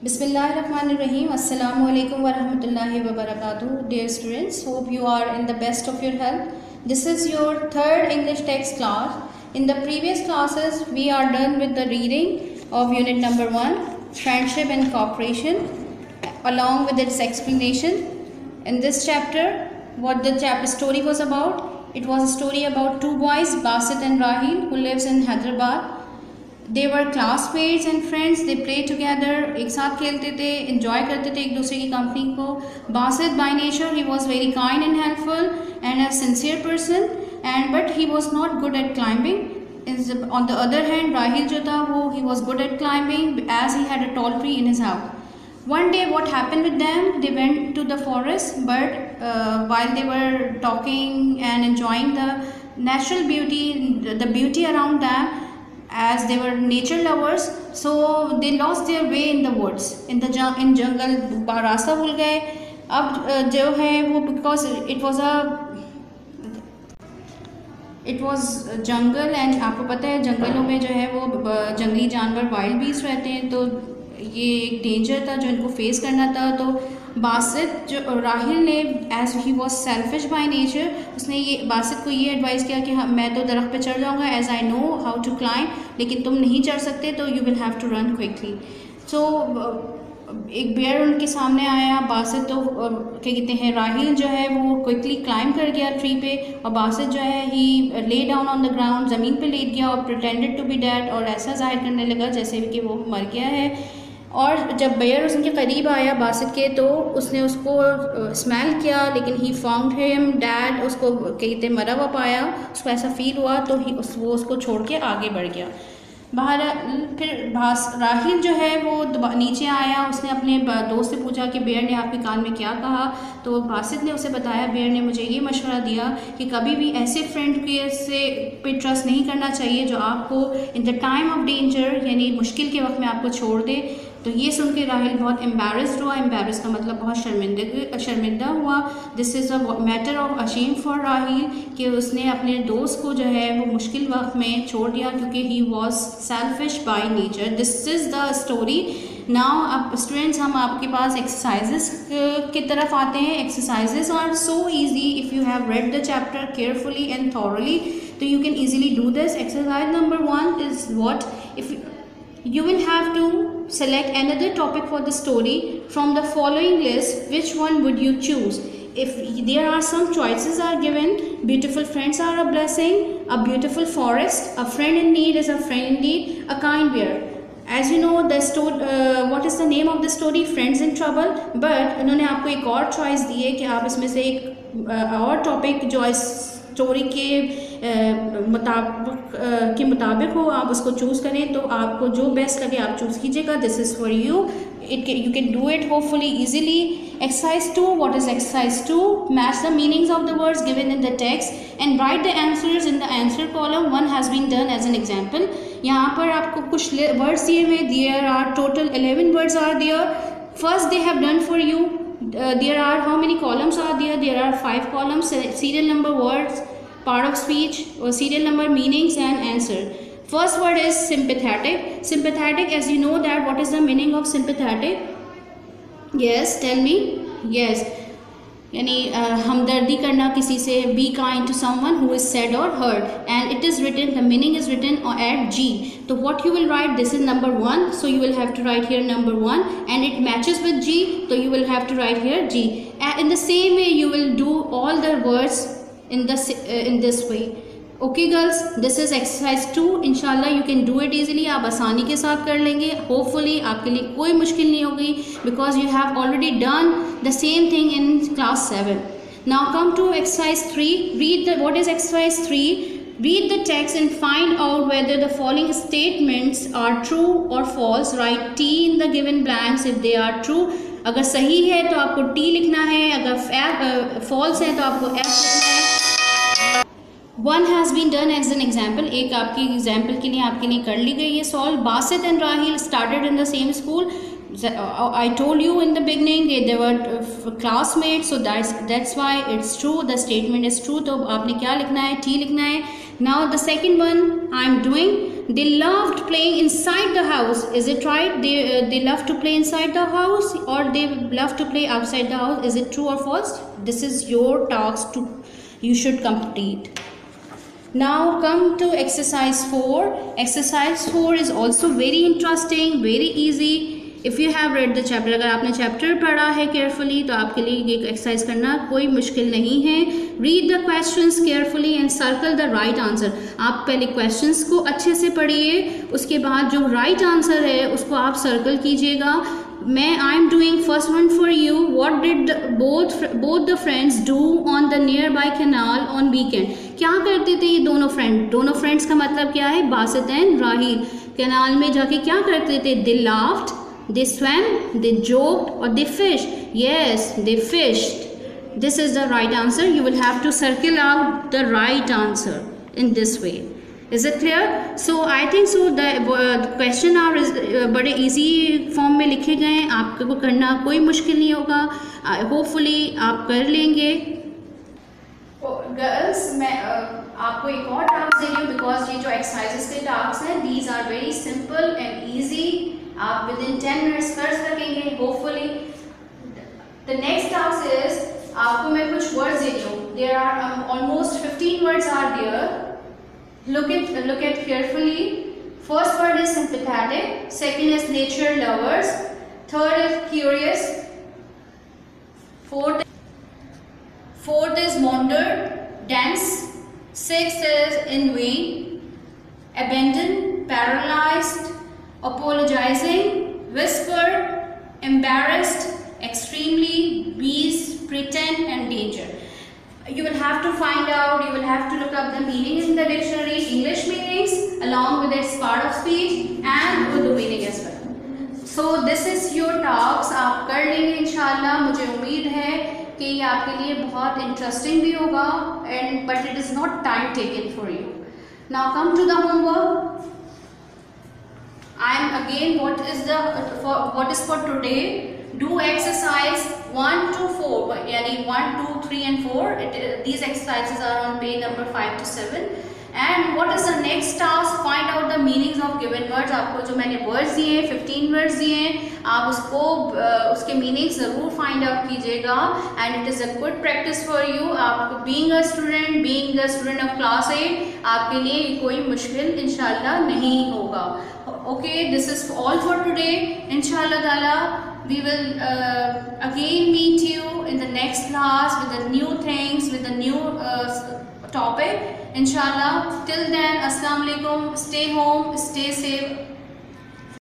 Bismillahirrahmanirrahim. Assalamu alaikum wa rahmatullahi wa barakatuh. Dear students, hope you are in the best of your health. This is your third English text class. In the previous classes, we are done with the reading of unit number 1, Friendship and Cooperation, along with its explanation. In this chapter, what the chapter story was about? It was a story about two boys, Basit and Rahil, who lives in Hyderabad. They were classmates and friends. They played together. एक साथ खेलते थे, enjoy करते थे एक दूसरे की company को. Basit by nature he was very kind and helpful and a sincere person, but he was not good at climbing. On the other hand, Rahil जो था वो he was good at climbing as he had a tall tree in his house. One day what happened with them? They went to the forest, but while they were talking and enjoying the natural beauty, the beauty around them, as they were nature lovers, so they lost their way in the woods, in jungle. रास्ता भूल गए. अब जो है वो because it was jungle, and आपको पता है जंगलों में जो है वो जंगली जानवर वाइल्ड बीस्ट रहते हैं, तो ये एक डेंजर था जो इनको फेस करना था. तो बासित जो राहिल ने as he was selfish by nature, उसने ये बासित को ये एडवाइस किया कि हाँ मैं तो दरख्त पे चढ़ जाऊँगा as I know how to climb, लेकिन तुम नहीं चढ़ सकते तो you will have to run quickly. So एक बेयर उनके सामने आया. बासित तो क्या कहते हैं राहिल जो है वो क्विकली क्लाइंब कर गया ट्री पे, और बासित जो है ही lay down on the ground, ज़मीन पे लेट गया और प्रिटेंडेड टू बी डेड, और ऐसा जाहिर करने लगा जैसे कि वो मर गया है. और जब बेयर उसके करीब आया बासित के, तो उसने उसको स्मेल किया, लेकिन ही फाउंड हिम डैड, उसको कहते मरा हुआ पाया. उसको ऐसा फील हुआ तो वो उसको छोड़ के आगे बढ़ गया. बाहर फिर राहिल जो है वो नीचे आया. उसने अपने दोस्त से पूछा कि बेयर ने आपके कान में क्या कहा, तो बासित ने उसे बताया बेयर ने मुझे ये मशवरा दिया कि कभी भी ऐसे फ्रेंड पे ट्रस्ट नहीं करना चाहिए जो आपको in the time of danger, यानी मुश्किल के वक्त में आपको छोड़ दे. तो ये सुन के राहिल बहुत एम्बेरस्ड हुआ. एम्बेरस का मतलब बहुत शर्मिंदा हुआ. This is a matter of ashamed for Rahil कि उसने अपने दोस्त को जो है वो मुश्किल वक्त में छोड़ दिया क्योंकि he was selfish by nature. This is the story. Now अब स्टूडेंट्स हम आपके पास एक्सरसाइजेस की तरफ आते हैं. Exercises are so easy if you have read the chapter carefully and thoroughly, तो you can easily do this. Exercise number 1 is what? If you will have to select another topic for the story from the following list. Which one would you choose? If there are some choices are given: beautiful friends are a blessing, a beautiful forest, a friend in need is a friend indeed, a kind bear. As you know the story, what is the name of the story? Friends in Trouble. But उन्होंने आपको एक और choice दी है कि आप इसमें से एक और topic जो इस स्टोरी के मुताबिक हो आप उसको चूज़ करें. तो आपको जो बेस्ट लगे आप चूज़ कीजिएगा. This is for you. You can do it hopefully easily. Exercise 2. What is exercise 2? Match the meanings of the words given in the text and write the answers in the answer column. One has been done as an example. यहाँ पर आपको कुछ words दिए हुए. There are total 11 words are there. First they have done for you. There are how many columns are there? There are 5 columns. Serial number words, part of speech, or serial number meanings and answer. First word is sympathetic. Sympathetic, as you know that what is the meaning of sympathetic? Yes, tell me. Yes, यानी हमदर्दी करना किसी से. Be kind to someone who is sad or hurt, and it is written, the meaning is written at G. So what you will write, this is number 1, so you will have to write here number 1, and it matches with G, so you will have to write here G. In the same way you will do all the words in this way. Okay girls, this is exercise 2. inshallah you can do it easily. आप आसानी के साथ कर लेंगे. hopefully आपके लिए कोई मुश्किल नहीं होगी because you have already done the same thing in class 7. Now come to exercise 3. What is exercise 3? Read the text and find out whether the following statements are true or false. Write T in the given blanks if they are true. अगर सही है तो आपको T लिखना है, अगर false है तो आपको F लिखना है. One has been done as an example. एक आपकी एग्जाम्पल के लिए आपके लिए कर ली गई है solve. Basit and Rahil started in the same school. I told you in the beginning they were classmates, so that's why it's true. The statement is true. तो आपने क्या लिखना है? T लिखना है. Now the second one I am doing. they loved playing inside the house. Is it right? They love to play inside the house, or they love to play outside the house? Is it true or false? This is your task to you should complete. Now come to exercise 4. Exercise 4 is also very interesting, very easy. If you have read the chapter, अगर आपने chapter पढ़ा है carefully तो आपके लिए ये exercise करना कोई मुश्किल नहीं है. Read the questions carefully and circle the right answer. आप पहले क्वेश्चंस को अच्छे से पढ़िए, उसके बाद जो राइट आंसर है उसको आप सर्कल कीजिएगा. I am doing first one for you. What did both the friends do on the near by canal on weekend. क्या करते थे ये दोनों फ्रेंड्स का मतलब क्या है? बासित एंड राहिल कैनाल में जाके क्या करते थे? दे laughed, they swam, they joked, or they fished. Yes, they fished. This is the right answer. You will have to circle out the right answer in this way. Is it clear? So I think so the question are बड़े easy form में लिखे गए हैं. आपको करना कोई मुश्किल नहीं होगा. Hopefully आप कर लेंगे. गर्ल्स मैं आपको एक और टास्क दे रही हूँ, बिकॉज ये जो एक्सरसाइजेस के टास्क हैं these are very simple and easy. आप विद इन 10 मिनट्स कर सकेंगे hopefully. The next task is, आपको मैं कुछ वर्ड्स दे रही हूँ. There are almost 15 words are there. look at carefully. First word is sympathetic, second is nature lovers, third is curious, fourth is wander, dance, sixth is in vain, abandon, paralyzed, apologizing, whisper, embarrassed, extremely, beast, pretend, and danger. You will have to find out, you will have to look up the meaning in the dictionary, English meanings along with its part of speech and Urdu meaning as well. So this is your talks. आप कर लेंगे इंशाल्लाह. मुझे उम्मीद है कि ये आपके लिए बहुत इंटरेस्टिंग भी होगा, and but it is not time taken for you. Now come to the homework. I am again what is for today. Do exercise 1 to 4, यानी 1, 2, 3 and 4. These exercises are on page number 5 to 7. And what is the next task? Find out the meanings of given words. आपको जो मैंने words दिए हैं, 15 words दिए हैं, आप उसको उसके meanings ज़रूर find out कीजिएगा. And it is a good practice for you. आप being a student of class 8, आपके लिए कोई मुश्किल इंशाल्लाह नहीं होगा. Okay, this is all for today. Inshallah Taala, we will again meet you in the next class with the new things, with the new topic. Inshallah. Till then, Assalamu alaikum. Stay home, stay safe.